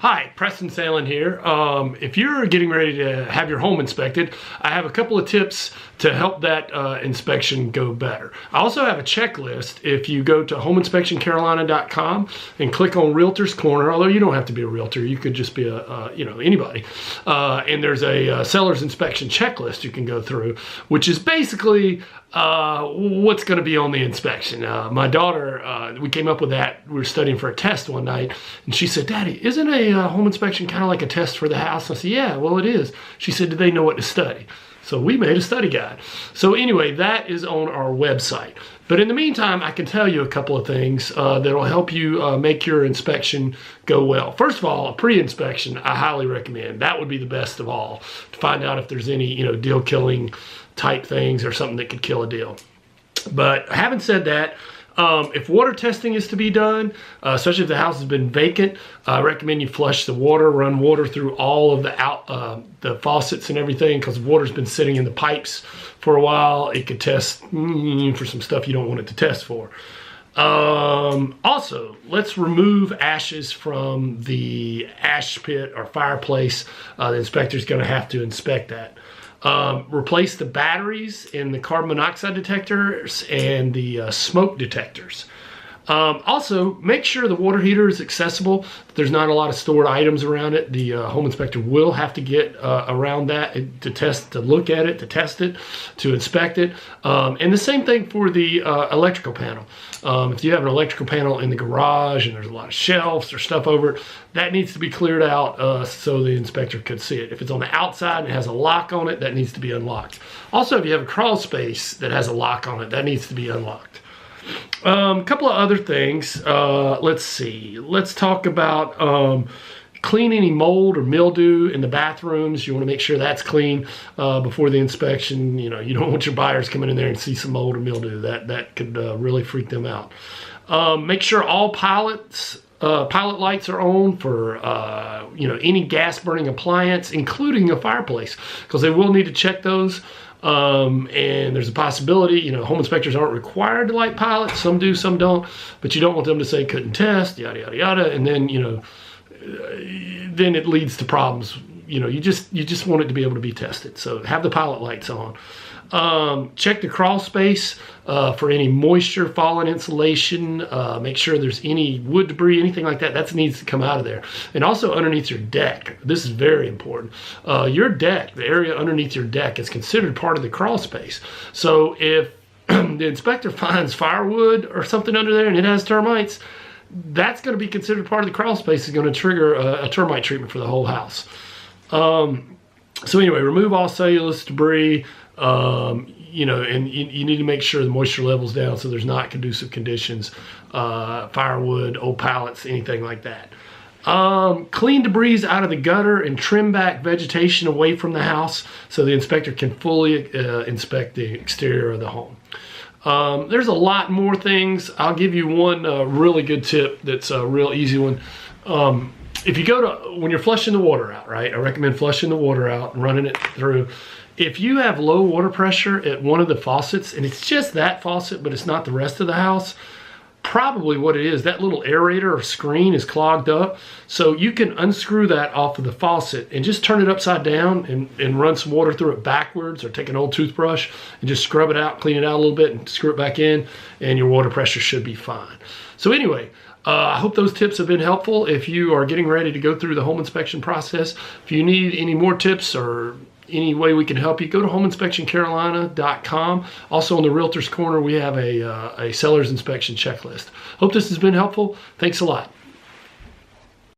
Hi, Preston Salen here. If you're getting ready to have your home inspected, I have a couple of tips to help that inspection go better. I also have a checklist. If you go to homeinspectioncarolina.com and click on Realtor's Corner, although you don't have to be a realtor, you could just be anybody. And there's a seller's inspection checklist you can go through, which is basically what's going to be on the inspection. My daughter, we came up with that. We were studying for a test one night, and she said, "Daddy, isn't a home inspection kind of like a test for the house?" I said, "Yeah, well, it is." She said, "Do they know what to study?" So we made a study guide. So anyway, that is on our website. But in the meantime, I can tell you a couple of things that'll help you make your inspection go well. First of all, a pre-inspection, I highly recommend. That would be the best of all, to find out if there's any, deal-killing type things or something that could kill a deal. But having said that, if water testing is to be done, especially if the house has been vacant, I recommend you flush the water, run water through all of the faucets and everything, because water's been sitting in the pipes for a while. It could test for some stuff you don't want it to test for. Also, let's remove ashes from the ash pit or fireplace. The inspector's going to have to inspect that. Replace the batteries in the carbon monoxide detectors and the smoke detectors. Also, make sure the water heater is accessible. There's not a lot of stored items around it. The home inspector will have to get around that to look at it, to test it, to inspect it. And the same thing for the electrical panel. If you have an electrical panel in the garage and there's a lot of shelves or stuff over it, that needs to be cleared out so the inspector could see it. If it's on the outside and it has a lock on it, that needs to be unlocked. Also, if you have a crawl space that has a lock on it, that needs to be unlocked. A couple of other things. Let's see. Let's talk about clean any mold or mildew in the bathrooms. You want to make sure that's clean before the inspection. You don't want your buyers coming in there and see some mold or mildew. That could really freak them out. Make sure all pilot lights are on for any gas burning appliance, including a fireplace, because they will need to check those. And there's a possibility, home inspectors aren't required to light pilots. Some do, some don't, but you don't want them to say couldn't test, yada, yada, yada. And then, then it leads to problems. You just want it to be able to be tested. So have the pilot lights on. Check the crawl space for any moisture, fallen insulation. Make sure there's any wood debris, anything like that. That needs to come out of there. And also underneath your deck. This is very important. Your deck, the area underneath your deck, is considered part of the crawl space. So if the inspector finds firewood or something under there and it has termites, that's going to be considered part of the crawl space. Is going to trigger a termite treatment for the whole house. So anyway, remove all cellulose debris. And you need to make sure the moisture level's down so there's not conducive conditions, firewood, old pallets, anything like that. Clean debris out of the gutter and trim back vegetation away from the house so the inspector can fully inspect the exterior of the home. There's a lot more things. I'll give you one really good tip that's a real easy one. If you when you're flushing the water out, right? I recommend flushing the water out and running it through. If you have low water pressure at one of the faucets, and it's just that faucet, but it's not the rest of the house, probably what it is, that little aerator or screen is clogged up. So you can unscrew that off of the faucet and just turn it upside down and run some water through it backwards, or take an old toothbrush and just scrub it out, clean it out a little bit and screw it back in, and your water pressure should be fine. So anyway, I hope those tips have been helpful if you are getting ready to go through the home inspection process. If you need any more tips or any way we can help you, go to homeinspectioncarolina.com. Also on the Realtor's Corner, we have a seller's inspection checklist. Hope this has been helpful. Thanks a lot.